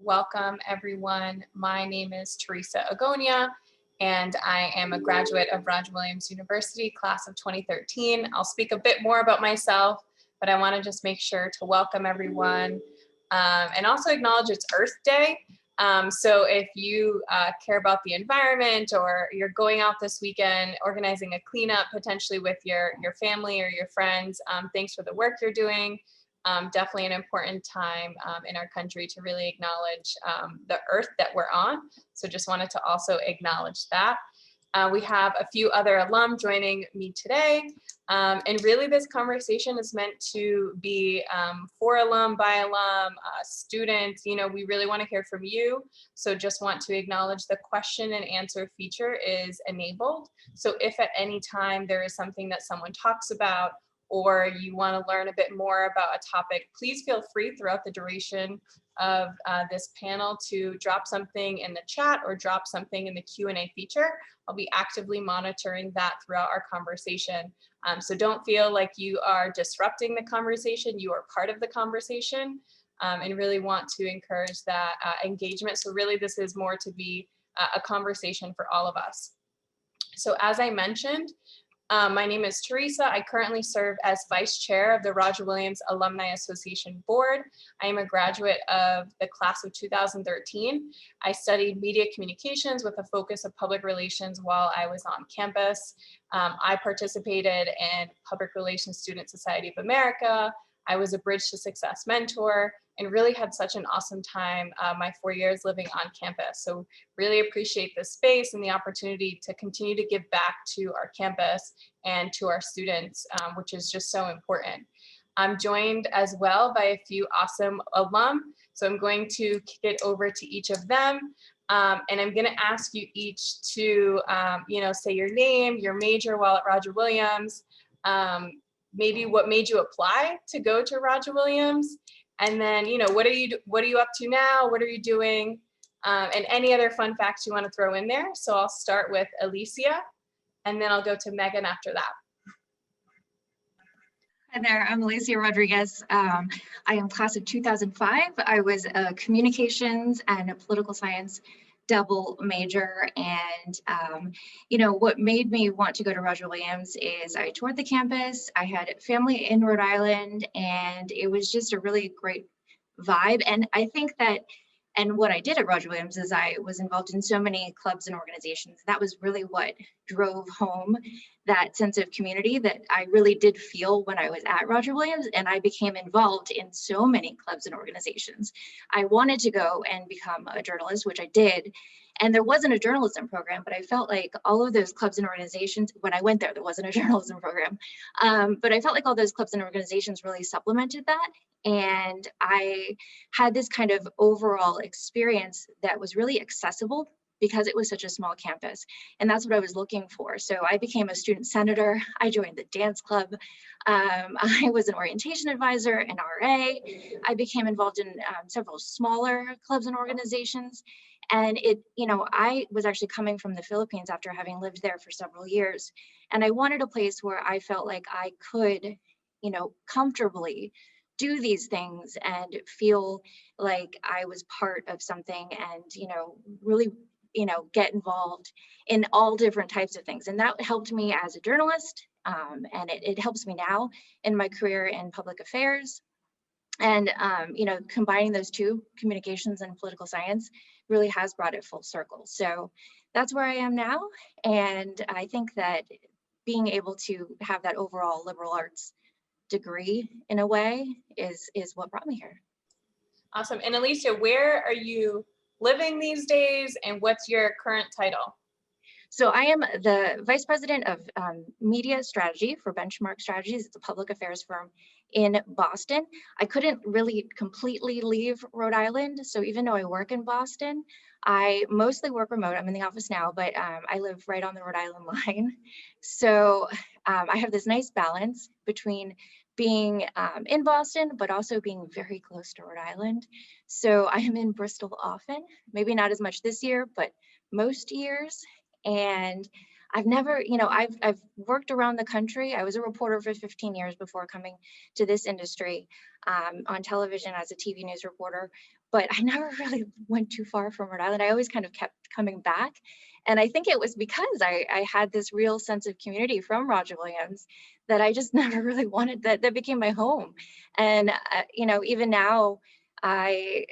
Welcome everyone. My name is Theresa Agonia and I am a graduate of Roger Williams University, class of 2013. I'll speak a bit more about myself, but I want to just make sure to welcome everyone and also acknowledge it's Earth Day. So if you care about the environment or you're going out this weekend, organizing a cleanup potentially with your family or your friends, thanks for the work you're doing. Definitely an important time in our country to really acknowledge the earth that we're on. So just wanted to also acknowledge that. We have a few other alum joining me today. And really this conversation is meant to be for alum, by alum, students. You know, we really want to hear from you. So just want to acknowledge the question and answer feature is enabled. So if at any time there is something that someone talks about or you want to learn a bit more about a topic, please feel free throughout the duration of this panel to drop something in the chat or drop something in the Q&A feature. I'll be actively monitoring that throughout our conversation. So don't feel like you are disrupting the conversation, you are part of the conversation, and really want to encourage that engagement. So really this is more to be a conversation for all of us. So as I mentioned, my name is Theresa. I currently serve as Vice Chair of the Roger Williams Alumni Association Board. I am a graduate of the class of 2013. I studied media communications with a focus of public relations while I was on campus. I participated in Public Relations Student Society of America. I was a Bridge to Success mentor and really had such an awesome time my 4 years living on campus. So really appreciate this space and the opportunity to continue to give back to our campus and to our students, which is just so important. I'm joined as well by a few awesome alum. So I'm going to kick it over to each of them. And I'm going to ask you each to, say your name, your major while at Roger Williams, maybe what made you apply to go to Roger Williams, and then, what are you up to now? What are you doing? And any other fun facts you want to throw in there. So I'll start with Elysia, and then I'll go to Meghan after that. Hi there, I'm Alicia Rodriguez. I am class of 2005. I was a communications and a political science double major, and what made me want to go to Roger Williams is I toured the campus. I had family in Rhode Island, and it was just a really great vibe. And I think that, and what I did at Roger Williams is I was involved in so many clubs and organizations. That was really what drove home that sense of community that I really did feel when I was at Roger Williams, and I became involved in so many clubs and organizations. I wanted to go and become a journalist, which I did, and there wasn't a journalism program, but I felt like all of those clubs and organizations, when I went there wasn't a journalism program, but I felt like all those clubs and organizations really supplemented that. And I had this kind of overall experience that was really accessible because it was such a small campus. And that's what I was looking for. So I became a student senator. I joined the dance club. I was an orientation advisor, an RA. I became involved in several smaller clubs and organizations. And I was actually coming from the Philippines after having lived there for several years. And I wanted a place where I felt like I could, comfortably do these things and feel like I was part of something and, really, get involved in all different types of things. And that helped me as a journalist. And it helps me now in my career in public affairs. And, combining those two, communications and political science, really has brought it full circle. So that's where I am now. And I think that being able to have that overall liberal arts degree in a way is what brought me here. Awesome. And Elysia, where are you living these days and what's your current title? So I am the Vice President of Media Strategy for Benchmark Strategies. It's a public affairs firm in Boston. I couldn't really completely leave Rhode Island. So even though I work in Boston, I mostly work remote. I'm in the office now, but I live right on the Rhode Island line. So I have this nice balance between being in Boston, but also being very close to Rhode Island. So I am in Bristol often, maybe not as much this year, but most years. And I've never, I've worked around the country. I was a reporter for 15 years before coming to this industry, on television as a TV news reporter, but I never really went too far from Rhode Island. I always kind of kept coming back. And I think it was because I had this real sense of community from Roger Williams that I just never really wanted, that became my home. And, even now I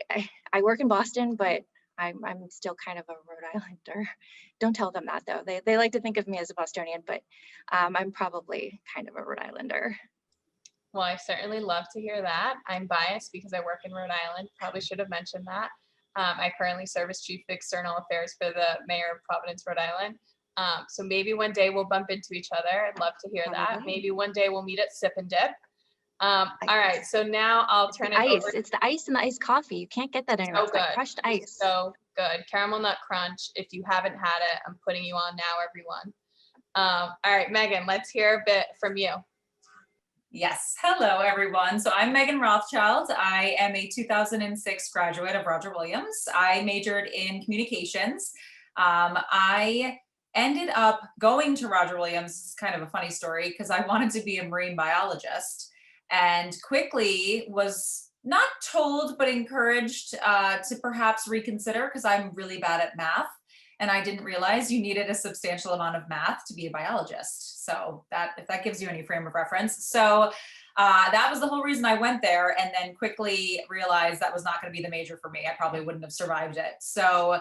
work in Boston, but I'm still kind of a Rhode Islander. Don't tell them that though. They like to think of me as a Bostonian, but I'm probably kind of a Rhode Islander. Well, I certainly love to hear that. I'm biased because I work in Rhode Island. Probably should have mentioned that. I currently serve as Chief of External Affairs for the Mayor of Providence, Rhode Island. So maybe one day we'll bump into each other. I'd love to hear that. Maybe one day we'll meet at Sip and Dip. All right, so now I'll turn it over. It's the ice and the iced coffee. You can't get that anywhere. It's like crushed ice. So good. Caramel nut crunch. If you haven't had it, I'm putting you on now, everyone. All right, Meghan, let's hear a bit from you. Yes. Hello, everyone. So I'm Meghan Rothschild. I am a 2006 graduate of Roger Williams. I majored in communications. I ended up going to Roger Williams. It's kind of a funny story because I wanted to be a marine biologist and quickly was not told, but encouraged to perhaps reconsider because I'm really bad at math. And I didn't realize you needed a substantial amount of math to be a biologist. So if that gives you any frame of reference. So that was the whole reason I went there, and then quickly realized that was not going to be the major for me. I probably wouldn't have survived it. So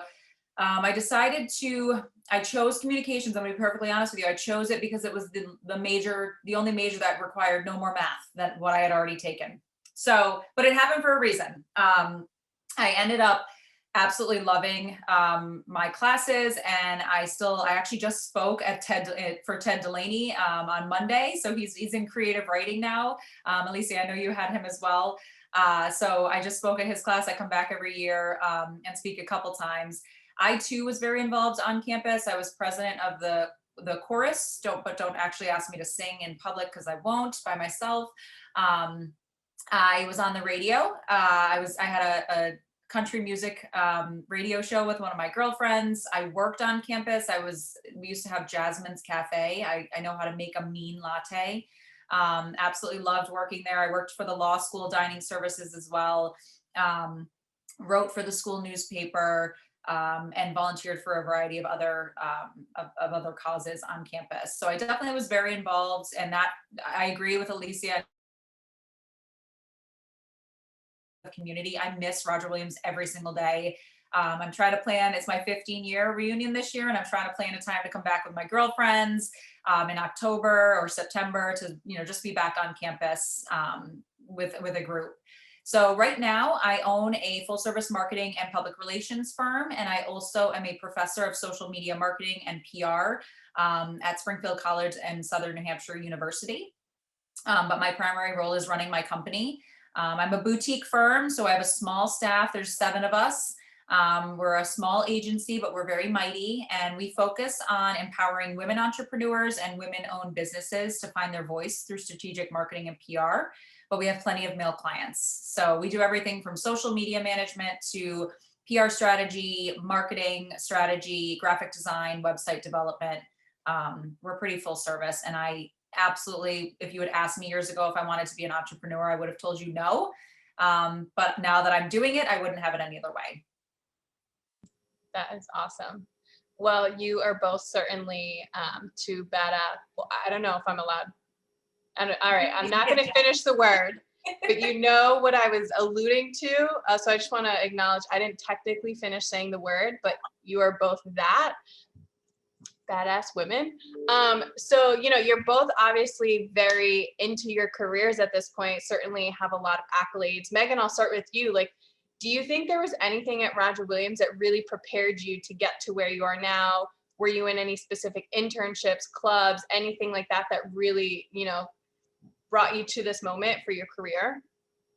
I chose communications. I'm going to be perfectly honest with you. I chose it because it was the only major that required no more math than what I had already taken. So, but it happened for a reason. I ended up absolutely loving my classes, and I actually just spoke at for Ted Delaney on Monday. So he's in creative writing now. Elysia, I know you had him as well. So I just spoke at his class. I come back every year and speak a couple times. I too was very involved on campus. I was president of the chorus. Don't actually ask me to sing in public because I won't by myself. I was on the radio. I had a country music radio show with one of my girlfriends. I worked on campus. We used to have Jasmine's Cafe. I know how to make a mean latte. Absolutely loved working there. I worked for the law school dining services as well. Wrote for the school newspaper and volunteered for a variety of other causes on campus. So I definitely was very involved, and that I agree with Elysia. Community. I miss Roger Williams every single day. I'm trying to plan, it's my 15-year reunion this year, and I'm trying to plan a time to come back with my girlfriends in October or September to, just be back on campus with a group. So right now I own a full service marketing and public relations firm, and I also am a professor of social media marketing and PR at Springfield College and Southern New Hampshire University. But my primary role is running my company. I'm a boutique firm, so I have a small staff. There's 7 of us. We're a small agency, but we're very mighty, and we focus on empowering women entrepreneurs and women-owned businesses to find their voice through strategic marketing and PR. But we have plenty of male clients. So we do everything from social media management to PR strategy, marketing strategy, graphic design, website development. We're pretty full service, and I absolutely, if you had asked me years ago if I wanted to be an entrepreneur, I would have told you no. But now that I'm doing it, I wouldn't have it any other way. That is awesome. Well, you are both certainly two badass. Well, I don't know if I'm allowed. All right, I'm not going to finish the word, but you know what I was alluding to. So I just want to acknowledge I didn't technically finish saying the word, but you are both that. Badass women. So, you're both obviously very into your careers at this point, certainly have a lot of accolades. Meghan, I'll start with you. Do you think there was anything at Roger Williams that really prepared you to get to where you are now? Were you in any specific internships, clubs, anything like that really, brought you to this moment for your career?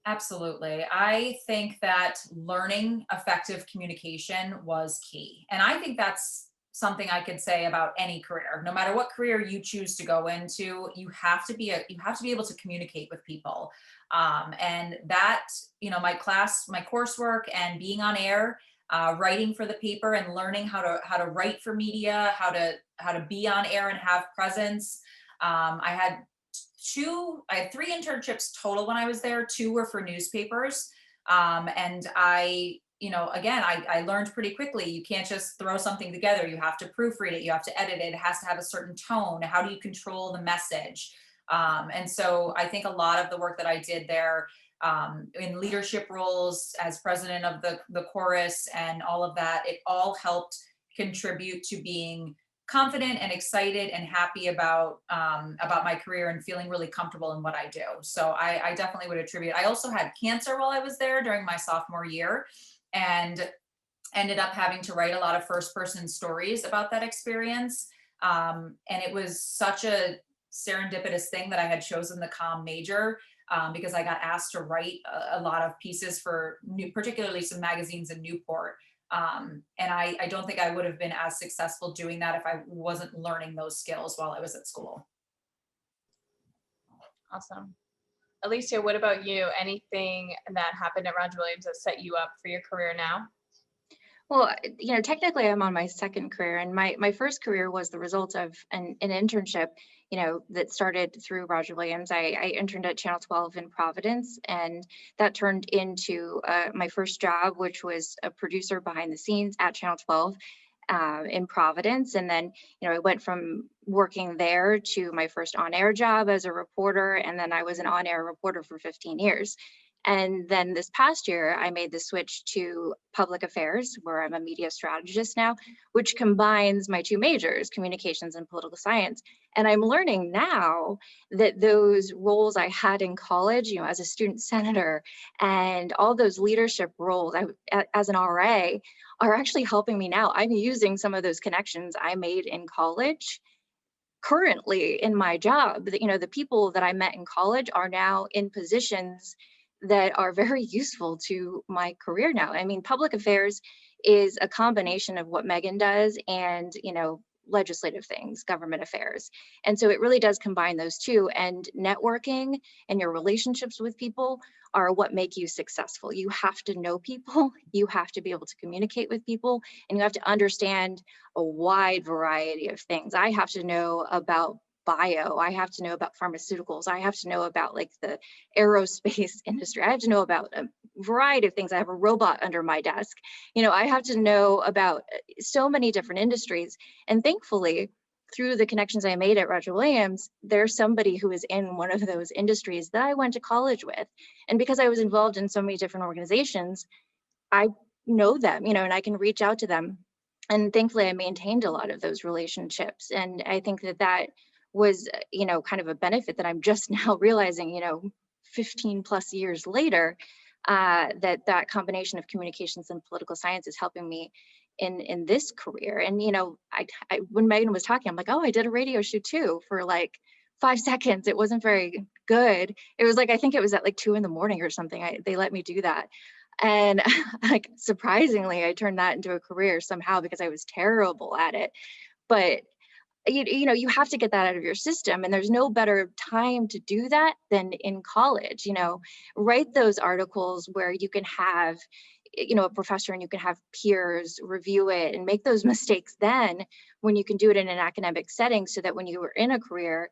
Absolutely. I think that learning effective communication was key. And I think that's something I could say about any career. No matter what career you choose to go into, you have to be able to communicate with people. And that, my coursework and being on air writing for the paper and learning how to write for media, how to be on air and have presence. I had three internships total when I was there. 2 were for newspapers. And I learned pretty quickly, you can't just throw something together. You have to proofread it. You have to edit it. It has to have a certain tone. How do you control the message? And so I think a lot of the work that I did there in leadership roles as president of the chorus and all of that, it all helped contribute to being confident and excited and happy about my career and feeling really comfortable in what I do. So I definitely would attribute. I also had cancer while I was there during my sophomore year, and ended up having to write a lot of first-person stories about that experience. And it was such a serendipitous thing that I had chosen the comm major, because I got asked to write a lot of pieces for particularly some magazines in Newport. And I don't think I would have been as successful doing that if I wasn't learning those skills while I was at school. Awesome. Elysia, what about you? Anything that happened at Roger Williams that set you up for your career now? Well, technically I'm on my second career, and my first career was the result of an internship, that started through Roger Williams. I interned at Channel 12 in Providence, and that turned into my first job, which was a producer behind the scenes at Channel 12 in Providence. And then, I went from working there to my first on-air job as a reporter, and then I was an on-air reporter for 15 years. And then this past year, I made the switch to public affairs, where I'm a media strategist now, which combines my 2 majors, communications and political science. And I'm learning now that those roles I had in college, as a student senator, and all those leadership roles as an RA are actually helping me now. I'm using some of those connections I made in college currently in my job. The people that I met in college are now in positions that are very useful to my career now. I mean, public affairs is a combination of what Meghan does and, legislative things, government affairs. And so it really does combine those two, and networking and your relationships with people are what make you successful. You have to know people, you have to be able to communicate with people, and you have to understand a wide variety of things. I have to know about bio, I have to know about pharmaceuticals, I have to know about like the aerospace industry, I have to know about a variety of things. I have a robot under my desk. I have to know about so many different industries. And thankfully, through the connections I made at Roger Williams, there's somebody who is in one of those industries that I went to college with. And because I was involved in so many different organizations, I know them, and I can reach out to them. And thankfully, I maintained a lot of those relationships. And I think that was, kind of a benefit that I'm just now realizing, 15 plus years later, that combination of communications and political science is helping me in this career. And, I when Meghan was talking, I'm like, oh, I did a radio shoot too for like 5 seconds. It wasn't very good. It was like, I think it was at like 2 in the morning or something. They let me do that. And like, surprisingly, I turned that into a career somehow because I was terrible at it. But you have to get that out of your system, and there's no better time to do that than in college. Write those articles where you can have a professor and you can have peers review it and make those mistakes then, when you can do it in an academic setting, so that when you are in a career,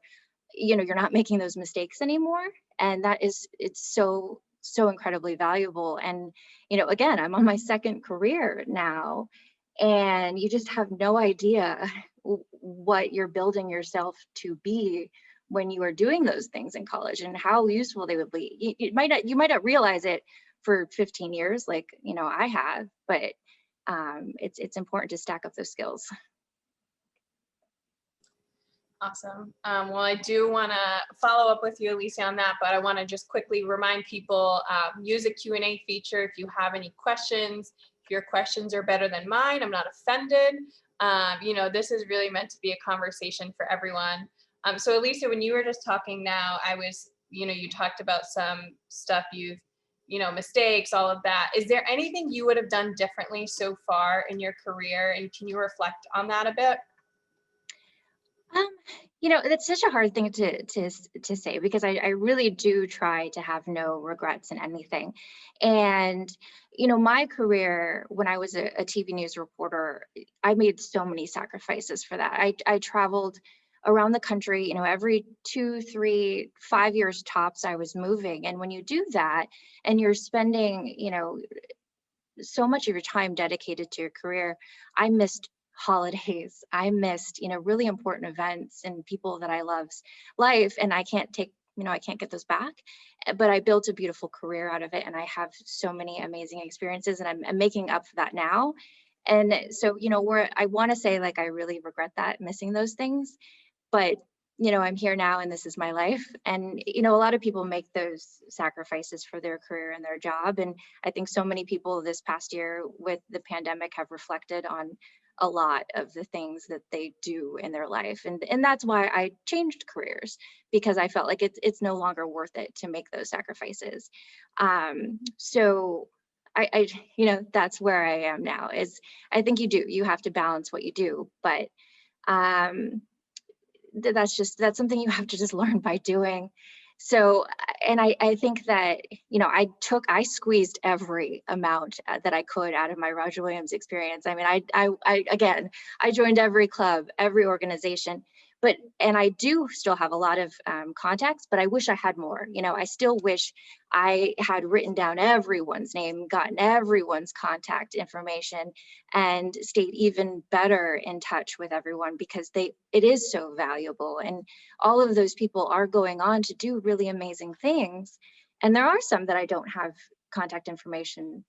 you're not making those mistakes anymore. And it's so incredibly valuable. And again, I'm on my second career now, and you just have no idea what you're building yourself to be when you are doing those things in college, and how useful they would be. You might not realize it for 15 years like I have, but it's important to stack up those skills. Awesome. Well, I do want to follow up with you, Elysia, on that, but I want to just quickly remind people, use a Q&A feature if you have any questions. If your questions are better than mine, I'm not offended. This is really meant to be a conversation for everyone. So Elysia, when you were just talking now, I was, you talked about some stuff mistakes, all of that. Is there anything you would have done differently so far in your career? And can you reflect on that a bit? You know, that's such a hard thing to say, because I really do try to have no regrets in anything. And, you know, my career when I was a TV news reporter, I made so many sacrifices for that. I traveled around the country, you know, every 2, 3, 5 years tops, I was moving. And when you do that and you're spending, you know, so much of your time dedicated to your career, I missed holidays. I missed, you know, really important events and people that I love's life. And I can't take, you know, I can't get those back. But I built a beautiful career out of it. And I have so many amazing experiences, and I'm making up for that now. And so, you know, where I want to say, like, I really regret that, missing those things. But you know, I'm here now and this is my life. And you know, a lot of people make those sacrifices for their career and their job. And I think so many people this past year with the pandemic have reflected on a lot of the things that they do in their life. And that's why I changed careers, because I felt like it's no longer worth it to make those sacrifices. So I you know, that's where I am now. Is I think you have to balance what you do, but um that's something you have to just learn by doing. So, and I think that, you know, I squeezed every amount that I could out of my Roger Williams experience. I mean, again, I joined every club, every organization, and I do still have a lot of contacts, but I wish I had more. You know, I still wish I had written down everyone's name, gotten everyone's contact information, and stayed even better in touch with everyone, because it is so valuable. And all of those people are going on to do really amazing things. And there are some that I don't have contact information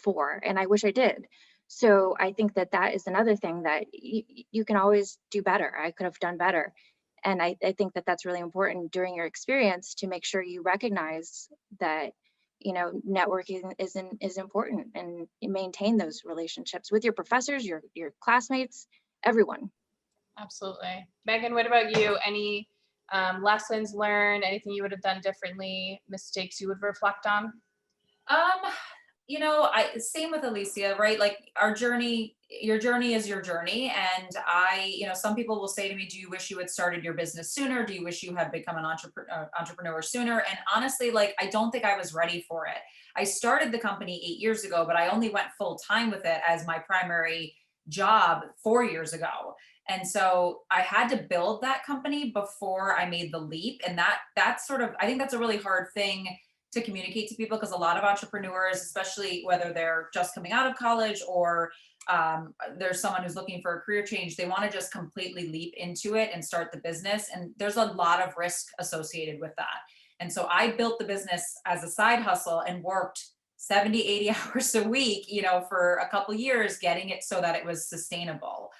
for, and I wish I did. So I think that is another thing that you can always do better. I could have done better. And I think that that's really important during your experience, to make sure you recognize that, you know, networking is important, and you maintain those relationships with your professors, your classmates, everyone. Absolutely. Megan, what about you? Any lessons learned, anything you would have done differently, mistakes you would reflect on? Um, you know, same with Elysia, right? Like your journey is your journey. And you know, some people will say to me, do you wish you had started your business sooner? Do you wish you had become an entrepreneur sooner? And honestly, like, I don't think I was ready for it. I started the company 8 years ago, but I only went full time with it as my primary job 4 years ago. And so I had to build that company before I made the leap. And that's sort of, I think that's a really hard thing to communicate to people, because a lot of entrepreneurs, especially whether they're just coming out of college or there's someone who's looking for a career change, they want to just completely leap into it and start the business. And there's a lot of risk associated with that. And so I built the business as a side hustle and worked 70, 80 hours a week, you know, for a couple of years, getting it so that it was sustainable.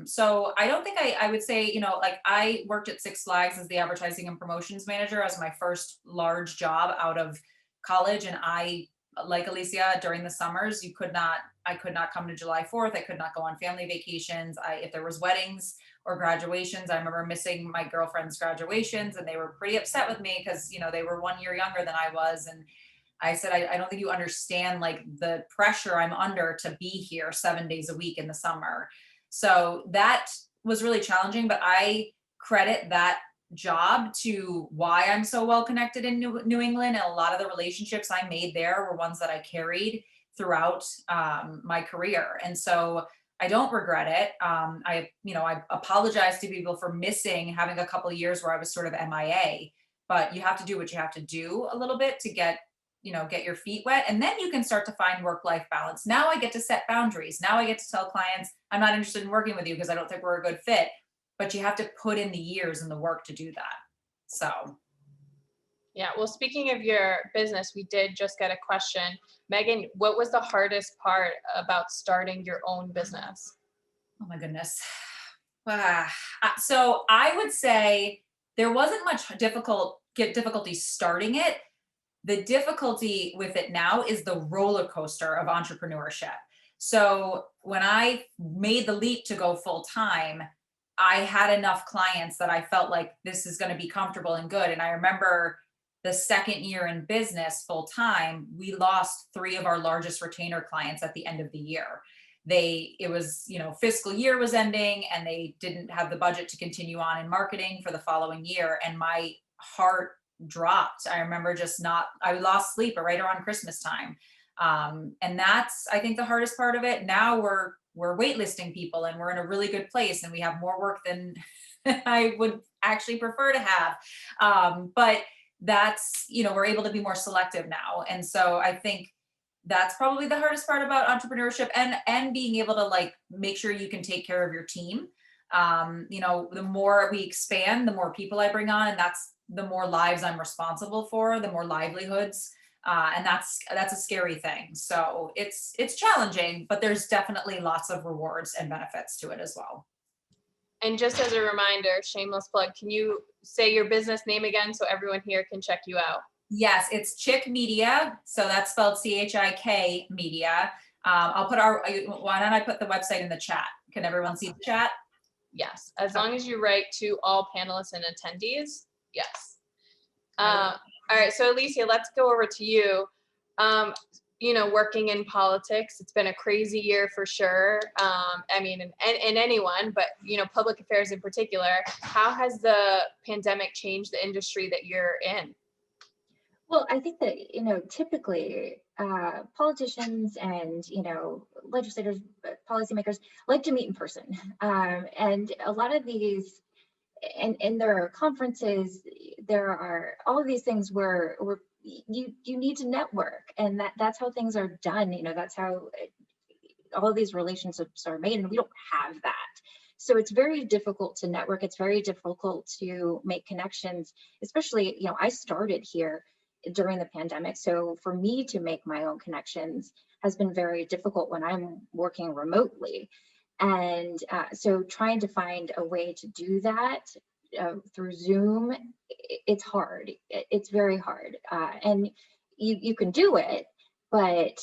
So I don't think I would say, you know, like, I worked at Six Flags as the advertising and promotions manager as my first large job out of college. And I, like Elysia, during the summers, I could not come to July 4th. I could not go on family vacations. If there was weddings or graduations, I remember missing my girlfriend's graduations, and they were pretty upset with me because, you know, they were 1 year younger than I was. And I said, I don't think you understand, like, the pressure I'm under to be here 7 days a week in the summer. So that was really challenging, but I credit that job to why I'm so well connected in New England. And a lot of the relationships I made there were ones that I carried throughout my career. And so I don't regret it. I apologize to people for having a couple of years where I was sort of MIA, but you have to do what you have to do a little bit to get your feet wet. And then you can start to find work-life balance. Now I get to set boundaries. Now I get to tell clients, I'm not interested in working with you because I don't think we're a good fit, but you have to put in the years and the work to do that. So. Yeah, well, speaking of your business, we did just get a question. Megan, what was the hardest part about starting your own business? Oh my goodness. So I would say there wasn't much difficulty starting it. The difficulty with it now is the roller coaster of entrepreneurship. So when I made the leap to go full time, I had enough clients that I felt like this is going to be comfortable and good. And I remember the second year in business full time, we lost 3 of our largest retainer clients at the end of the year. it was, fiscal year was ending and they didn't have the budget to continue on in marketing for the following year. And my heart dropped. I remember I lost sleep right around Christmas time. And that's, I think, the hardest part of it. Now we're waitlisting people and we're in a really good place and we have more work than I would actually prefer to have. But that's, we're able to be more selective now. And so I think that's probably the hardest part about entrepreneurship, and being able to like make sure you can take care of your team. The more we expand, the more people I bring on, and that's the more lives I'm responsible for, the more livelihoods. And that's a scary thing. So it's challenging, but there's definitely lots of rewards and benefits to it as well. And just as a reminder, shameless plug, can you say your business name again so everyone here can check you out? Yes, it's Chikmedia. So that's spelled CHIK media. Why don't I put the website in the chat? Can everyone see the chat? Yes, as long as you write to all panelists and attendees. Yes. All right, so Elysia, let's go over to you. Working in politics, it's been a crazy year for sure. I mean, and anyone, but public affairs in particular. How has the pandemic changed the industry that you're in? Well, I think that, typically politicians and, legislators, policymakers like to meet in person. And a lot of these, and in their conferences, there are all of these things where you need to network, and that's how things are done. That's how all of these relationships are made, and we don't have that. So it's very difficult to network. It's very difficult to make connections, especially, I started here during the pandemic. So for me to make my own connections has been very difficult when I'm working remotely. And so trying to find a way to do that through Zoom, it's hard. It's very hard. And you can do it, but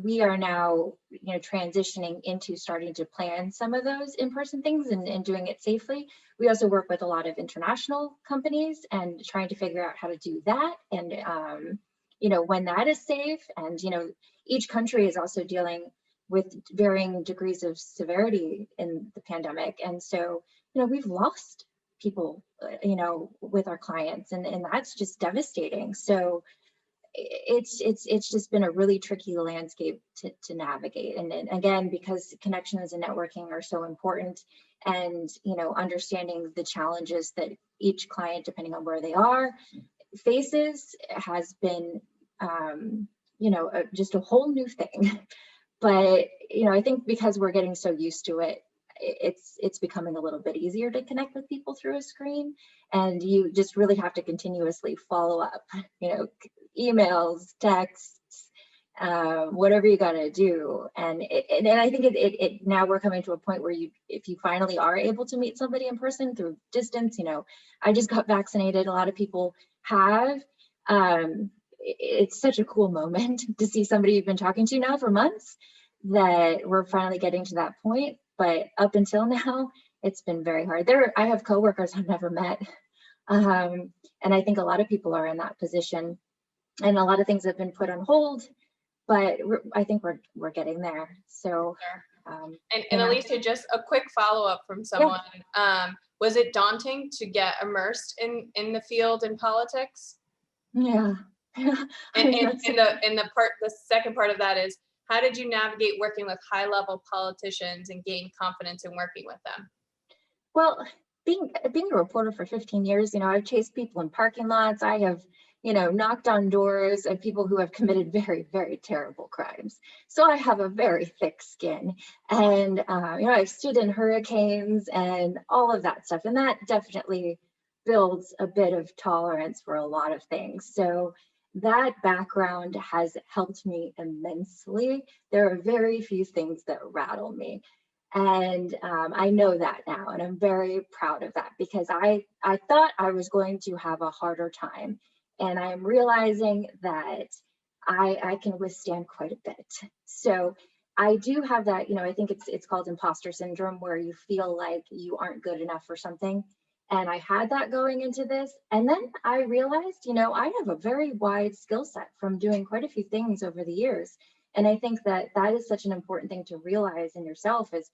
we are now, transitioning into starting to plan some of those in-person things and doing it safely. We also work with a lot of international companies and trying to figure out how to do that. And, when that is safe, and, each country is also dealing with varying degrees of severity in the pandemic. And so, we've lost people, with our clients, and that's just devastating. So it's just been a really tricky landscape to navigate. And again, because connections and networking are so important, and, understanding the challenges that each client, depending on where they are, faces, has been, just a whole new thing. But, I think because we're getting so used to it, it's becoming a little bit easier to connect with people through a screen, and you just really have to continuously follow up, emails, texts, whatever you got to do. And I think it now we're coming to a point where if you finally are able to meet somebody in person through distance, I just got vaccinated. A lot of people have. It's such a cool moment to see somebody you've been talking to now for months, that we're finally getting to that point. But up until now, it's been very hard. I have coworkers I've never met. And I think a lot of people are in that position, and a lot of things have been put on hold, but I think we're getting there. So, and Elysia, just a quick follow-up from someone. Yeah. Was it daunting to get immersed in the field in politics? Yeah. And the second part of that is, how did you navigate working with high-level politicians and gain confidence in working with them? Well, being a reporter for 15 years, I've chased people in parking lots. I have, knocked on doors of people who have committed very, very terrible crimes. So I have a very thick skin, and, I've stood in hurricanes and all of that stuff. And that definitely builds a bit of tolerance for a lot of things. So that background has helped me immensely. There are very few things that rattle me. And I know that now, and I'm very proud of that, because I thought I was going to have a harder time. And I'm realizing that I can withstand quite a bit. So I do have that, I think it's called imposter syndrome, where you feel like you aren't good enough for something. And I had that going into this. And then I realized, I have a very wide skill set from doing quite a few things over the years. And I think that that is such an important thing to realize in yourself, is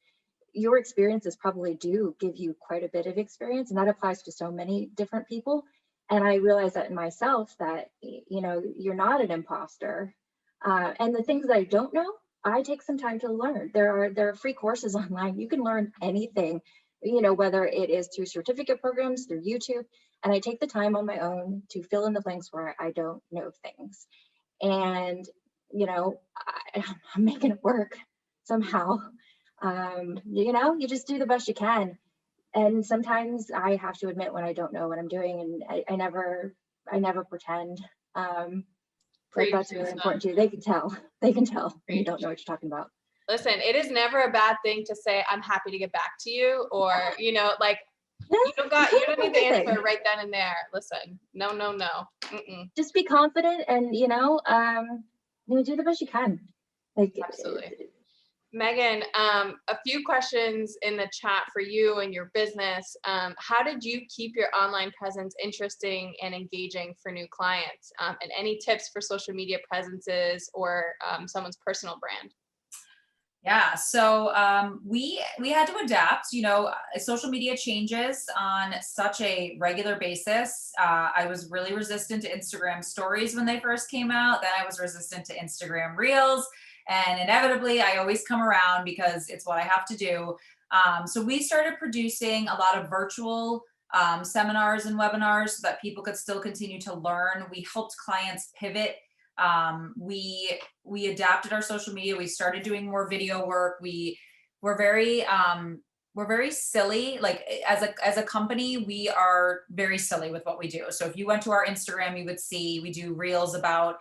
your experiences probably do give you quite a bit of experience, and that applies to so many different people. And I realize that in myself, that, you know, you're not an imposter. And the things that I don't know, I take some time to learn. There are free courses online. You can learn anything, you know, whether it is through certificate programs, through YouTube. And I take the time on my own to fill in the blanks where I don't know things. And, you know, I'm making it work somehow. You know, you just do the best you can. And sometimes I have to admit when I don't know what I'm doing, and I never pretend. But that's really important too. They can tell when you don't know what you're talking about. Listen, it is never a bad thing to say, I'm happy to get back to you, or, you know, like, you don't need the answer right then and there. Listen, no. Just be confident, and, you know, do the best you can. Like, absolutely. Meghan, a few questions in the chat for you and your business. How did you keep your online presence interesting and engaging for new clients? And any tips for social media presences or someone's personal brand? Yeah, so we had to adapt. You know, social media changes on such a regular basis. I was really resistant to Instagram stories when they first came out. Then I was resistant to Instagram Reels. And inevitably, I always come around because it's what I have to do. So we started producing a lot of virtual seminars and webinars so that people could still continue to learn. We helped clients pivot. We adapted our social media. We started doing more video work. We're very silly. Like as a company, we are very silly with what we do. So if you went to our Instagram, you would see we do reels about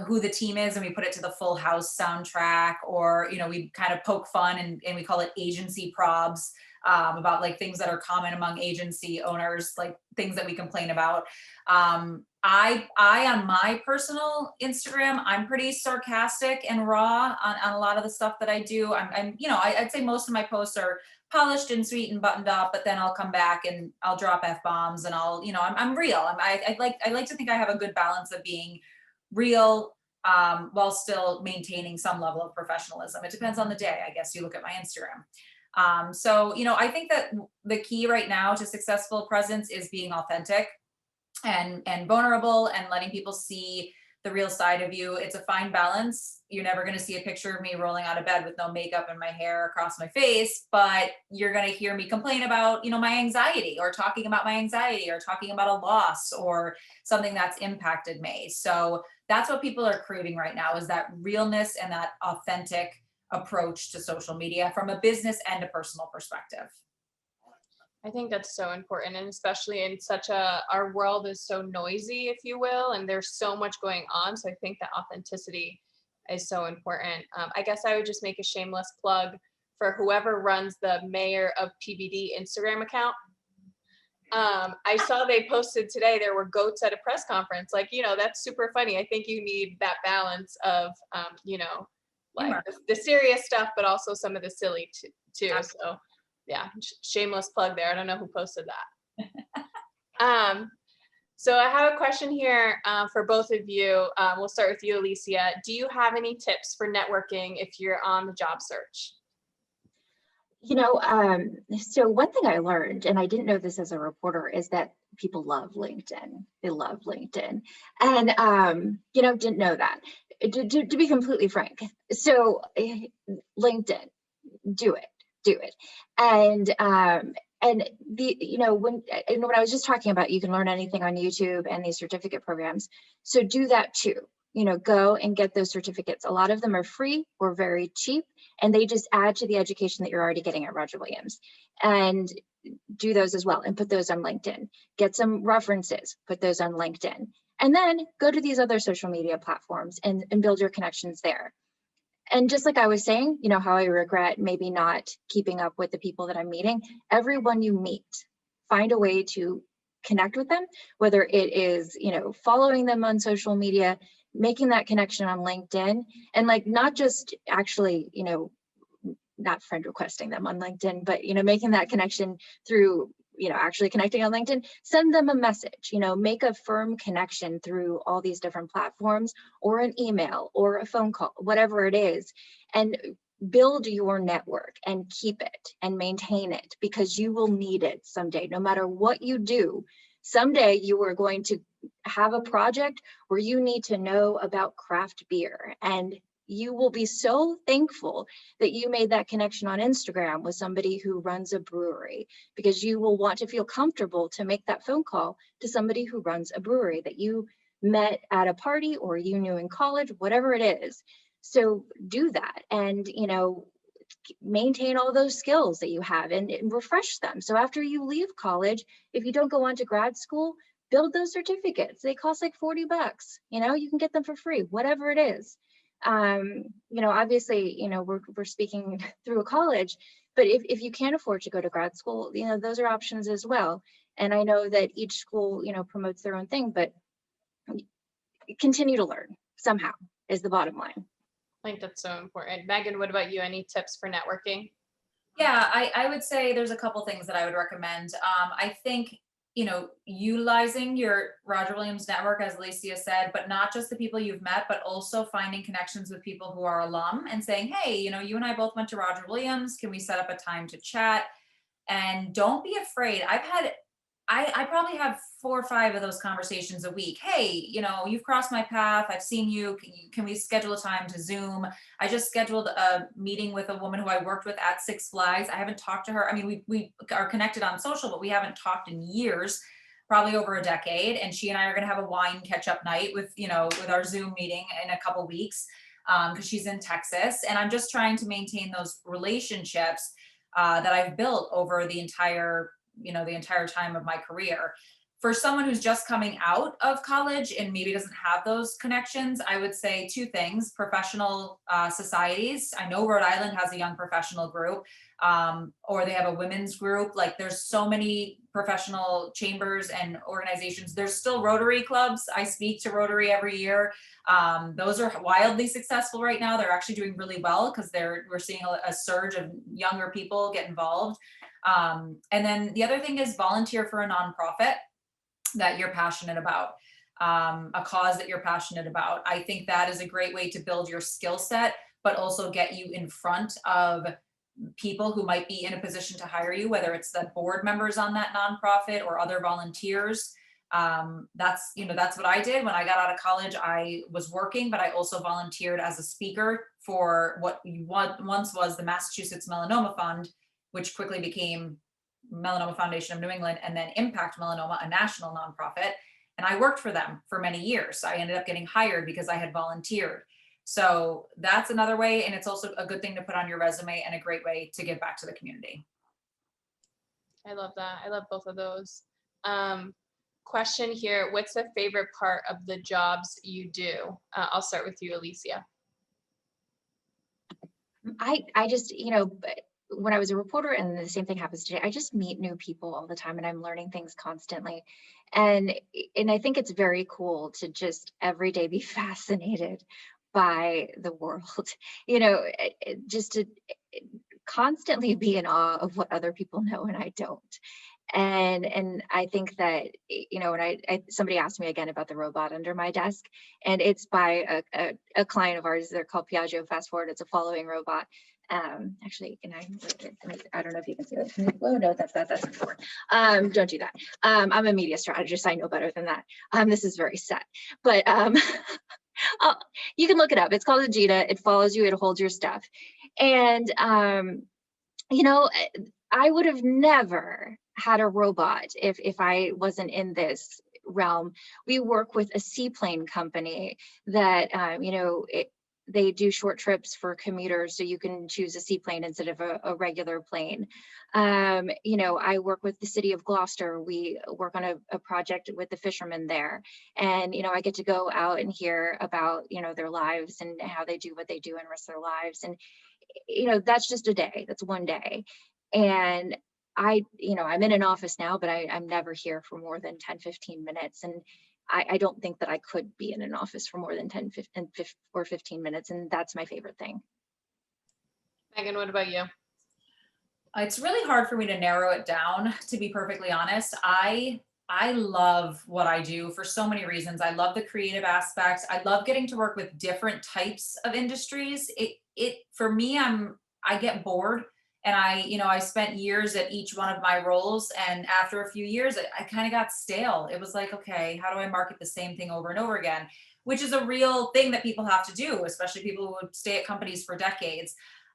who the team is, and we put it to the Full House soundtrack, or, you know, we kind of poke fun and we call it agency probs, about like things that are common among agency owners, like things that we complain about. I on my personal Instagram, I'm pretty sarcastic and raw on a lot of the stuff that I do. I'm you know, I'd say most of my posts are polished and sweet and buttoned up, but then I'll come back and I'll drop F-bombs, and I'll, you know, I'm real. I like to think I have a good balance of being real while still maintaining some level of professionalism. It depends on the day, I guess. You look at my Instagram. So, you know, I think that the key right now to successful presence is being authentic and vulnerable, and letting people see the real side of you. It's a fine balance. You're never going to see a picture of me rolling out of bed with no makeup and my hair across my face, but you're going to hear me complain about, you know, my anxiety, or talking about my anxiety, or talking about a loss or something that's impacted me. So that's what people are craving right now, is that realness and that authentic approach to social media from a business and a personal perspective. I think that's so important, and especially in our world is so noisy, if you will, and there's so much going on. So I think that authenticity is so important. I guess I would just make a shameless plug for whoever runs the Mayor of PBD Instagram account. I saw they posted today there were goats at a press conference. Like, you know, that's super funny. I think you need that balance of, you know, like the serious stuff, but also some of the silly too. So yeah, shameless plug there. I don't know who posted that. So I have a question here for both of you. We'll start with you, Elysia. Do you have any tips for networking if you're on the job search? You know, so one thing I learned, and I didn't know this as a reporter, is that people love LinkedIn. They love LinkedIn. And, you know, didn't know that, to be completely frank. So LinkedIn, do it. And the, you know, when I was just talking about, you can learn anything on YouTube and these certificate programs. So do that too. You know, go and get those certificates. A lot of them are free or very cheap, and they just add to the education that you're already getting at Roger Williams. And do those as well, and put those on LinkedIn. Get some references, put those on LinkedIn. And then go to these other social media platforms and build your connections there. And just like I was saying, you know, how I regret maybe not keeping up with the people that I'm meeting, everyone you meet, find a way to connect with them, whether it is, you know, following them on social media, making that connection on LinkedIn, and like not just actually, you know, not friend requesting them on LinkedIn, but, you know, making that connection through, actually connecting on LinkedIn, send them a message, make a firm connection through all these different platforms, or an email or a phone call, whatever it is, and build your network and keep it and maintain it, because you will need it someday. No matter what you do, someday you are going to have a project where you need to know about craft beer, and you will be so thankful that you made that connection on Instagram with somebody who runs a brewery, because you will want to feel comfortable to make that phone call to somebody who runs a brewery that you met at a party or you knew in college, whatever it is. So do that, and maintain all those skills that you have and refresh them. So after you leave college, if you don't go on to grad school, build those certificates. They cost like $40. You can get them for free, whatever it is. Obviously, we're speaking through a college, but if you can't afford to go to grad school, those are options as well. And I know that each school, promotes their own thing, but continue to learn somehow is the bottom line. I think that's so important. Meghan, what about you? Any tips for networking? Yeah, I would say there's a couple things that I would recommend. I think, utilizing your Roger Williams network, as Elysia said, but not just the people you've met, but also finding connections with people who are alum and saying, hey, you and I both went to Roger Williams. Can we set up a time to chat? And don't be afraid. I probably have 4 or 5 of those conversations a week. Hey, you've crossed my path. I've seen you. Can we schedule a time to Zoom? I just scheduled a meeting with a woman who I worked with at Six Flags. I haven't talked to her. I mean, we are connected on social, but we haven't talked in years, probably over a decade. And she and I are going to have a wine catch up night with our Zoom meeting in a couple weeks, because she's in Texas. And I'm just trying to maintain those relationships that I've built over the entire time of my career. For someone who's just coming out of college and maybe doesn't have those connections, I would say 2 things: professional societies. I know Rhode Island has a young professional group, or they have a women's group. Like, there's so many professional chambers and organizations. There's still Rotary clubs. I speak to Rotary every year. Those are wildly successful right now. They're actually doing really well because we're seeing a surge of younger people get involved. And then the other thing is volunteer for a nonprofit that you're passionate about, a cause that you're passionate about. I think that is a great way to build your skill set, but also get you in front of people who might be in a position to hire you, whether it's the board members on that nonprofit or other volunteers. That's what I did when I got out of college. I was working, but I also volunteered as a speaker for what once was the Massachusetts Melanoma Fund, which quickly became Melanoma Foundation of New England, and then Impact Melanoma, a national nonprofit. And I worked for them for many years. I ended up getting hired because I had volunteered. So that's another way. And it's also a good thing to put on your resume and a great way to give back to the community. I love that. I love both of those. Question here: what's the favorite part of the jobs you do? I'll start with you, Elysia. I just, when I was a reporter, and the same thing happens today, I just meet new people all the time, and I'm learning things constantly. And I think it's very cool to just every day be fascinated by the world, just to constantly be in awe of what other people know and I don't. And I think that, when somebody asked me again about the robot under my desk, and it's by a client of ours. They're called Piaggio Fast Forward. It's a following robot. Actually, I don't know if you can see that. Oh no, that's forward. Don't do that. I'm a media strategist. I know better than that. This is very set, but you can look it up. It's called Agita. It follows you. It holds your stuff. And I would have never had a robot if I wasn't in this realm. We work with a seaplane company that they do short trips for commuters, so you can choose a seaplane instead of a regular plane. I work with the city of Gloucester. We work on a project with the fishermen there, and I get to go out and hear about their lives and how they do what they do and risk their lives. And that's just a day. That's one day. And I'm in an office now, but I'm never here for more than 10-15 minutes. And I don't think that I could be in an office for more than 10 or 15 minutes. And that's my favorite thing. Meghan, what about you? It's really hard for me to narrow it down, to be perfectly honest. I love what I do for so many reasons. I love the creative aspects. I love getting to work with different types of industries. It for me, I get bored, and I spent years at each one of my roles, and after a few years, I kind of got stale. It was like, okay, how do I market the same thing over and over again? Which is a real thing that people have to do, especially people who would stay at companies for decades.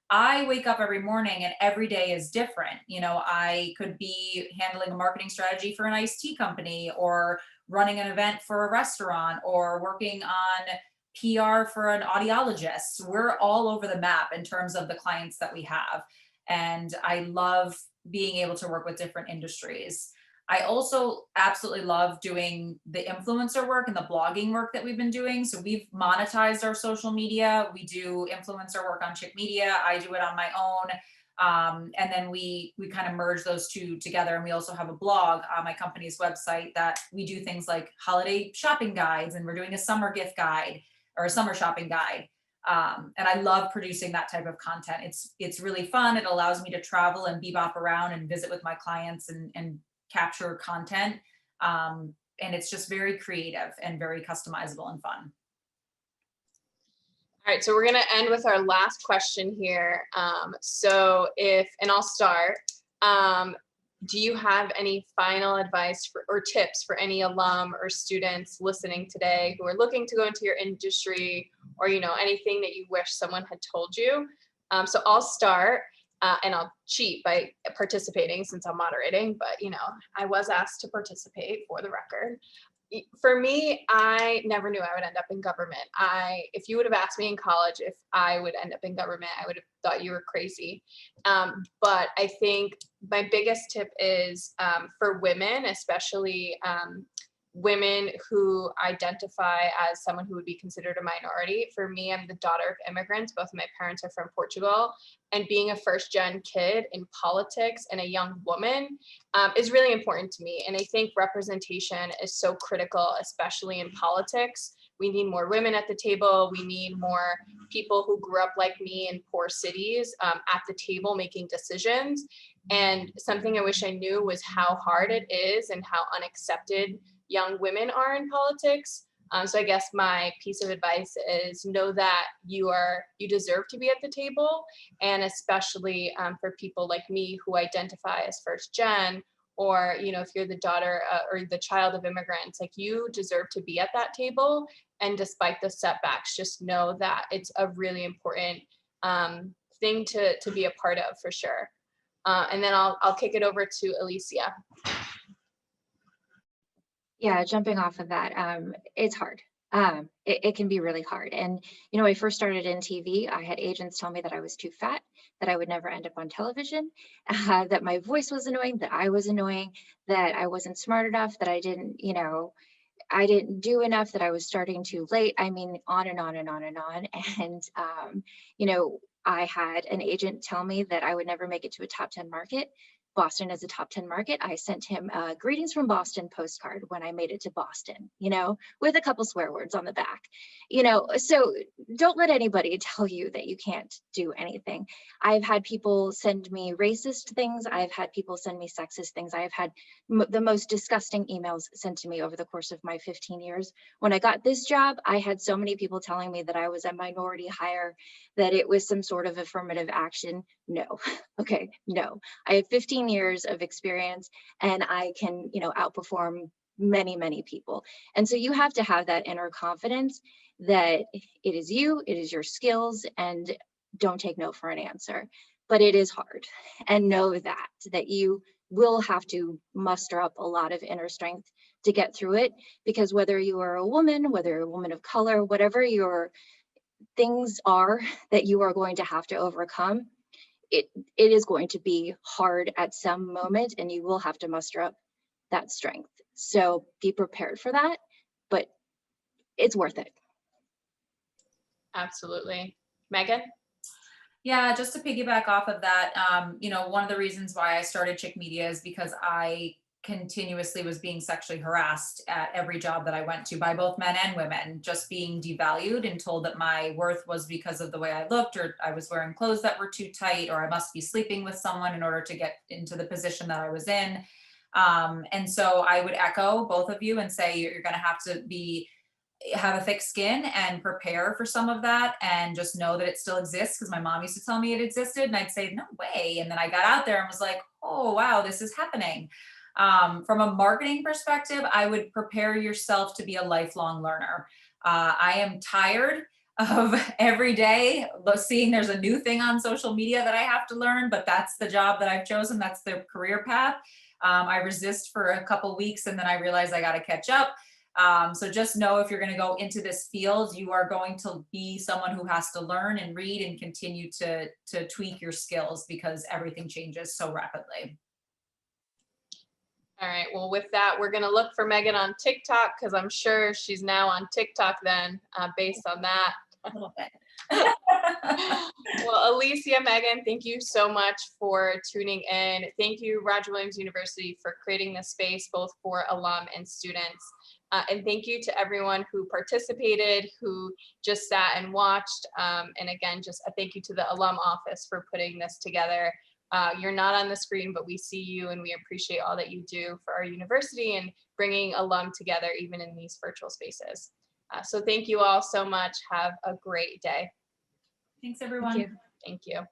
I wake up every morning and every day is different. I could be handling a marketing strategy for an iced tea company, or running an event for a restaurant, or working on PR for an audiologist. We're all over the map in terms of the clients that we have. And I love being able to work with different industries. I also absolutely love doing the influencer work and the blogging work that we've been doing. So we've monetized our social media. We do influencer work on Chikmedia. I do it on my own. And then we kind of merge those two together. And we also have a blog on my company's website that we do things like holiday shopping guides, and we're doing a summer gift guide or a summer shopping guide. And I love producing that type of content. It's really fun. It allows me to travel and bebop around and visit with my clients and capture content. And it's just very creative and very customizable and fun. All right, so we're going to end with our last question here. And I'll start. Do you have any final advice or tips for any alum or students listening today who are looking to go into your industry, or anything that you wish someone had told you? So I'll start. And I'll cheat by participating since I'm moderating, but I was asked to participate, for the record. For me, I never knew I would end up in government. If you would have asked me in college if I would end up in government, I would have thought you were crazy. But I think my biggest tip is for women, especially women who identify as someone who would be considered a minority. For me, I'm the daughter of immigrants. Both of my parents are from Portugal, and being a first-gen kid in politics and a young woman is really important to me. And I think representation is so critical, especially in politics. We need more women at the table. We need more people who grew up like me in poor cities at the table making decisions. And something I wish I knew was how hard it is and how unaccepted young women are in politics. So I guess my piece of advice is know that you deserve to be at the table, and especially for people like me who identify as first gen, or if you're the daughter or the child of immigrants, like, you deserve to be at that table. And despite the setbacks, just know that it's a really important thing to be a part of, for sure. And then I'll kick it over to Elysia. Yeah, jumping off of that, it's hard. It can be really hard. And, I first started in TV. I had agents tell me that I was too fat, that I would never end up on television, that my voice was annoying, that I was annoying, that I wasn't smart enough, that I didn't do enough, that I was starting too late. I mean, on and on and on and on. And, I had an agent tell me that I would never make it to a top 10 market. Boston is a top 10 market. I sent him a greetings from Boston postcard when I made it to Boston, with a couple swear words on the back, so don't let anybody tell you that you can't do anything. I've had people send me racist things. I've had people send me sexist things. I've had the most disgusting emails sent to me over the course of my 15 years. When I got this job, I had so many people telling me that I was a minority hire, that it was some sort of affirmative action. No, okay, no. I have 15 years of experience, and I can, outperform many, many people. And so you have to have that inner confidence that it is you, it is your skills, and don't take no for an answer. But it is hard, and know that you will have to muster up a lot of inner strength to get through it, because whether you are a woman, whether you're a woman of color, whatever your things are that you are going to have to overcome, it is going to be hard at some moment, and you will have to muster up that strength. So be prepared for that, but it's worth it. Absolutely. Meghan? Yeah, just to piggyback off of that, one of the reasons why I started Chikmedia is because I continuously was being sexually harassed at every job that I went to by both men and women, just being devalued and told that my worth was because of the way I looked, or I was wearing clothes that were too tight, or I must be sleeping with someone in order to get into the position that I was in. And so I would echo both of you and say you're going to have to have a thick skin and prepare for some of that, and just know that it still exists, because my mom used to tell me it existed and I'd say no way, and then I got out there and was like, oh wow, this is happening. From a marketing perspective, I would prepare yourself to be a lifelong learner. I am tired of every day seeing there's a new thing on social media that I have to learn, but that's the job that I've chosen. That's the career path. I resist for a couple weeks and then I realize I got to catch up. So just know if you're going to go into this field, you are going to be someone who has to learn and read and continue to tweak your skills, because everything changes so rapidly. All right, well, with that, we're gonna look for Meghan on TikTok, because I'm sure she's now on TikTok then, based on that. A little bit. Well, Elysia, Meghan, thank you so much for tuning in. Thank you, Roger Williams University, for creating this space, both for alum and students. And thank you to everyone who participated, who just sat and watched. And again, just a thank you to the alum office for putting this together. You're not on the screen, but we see you and we appreciate all that you do for our university and bringing alum together, even in these virtual spaces. So thank you all so much. Have a great day. Thanks, everyone. Thank you.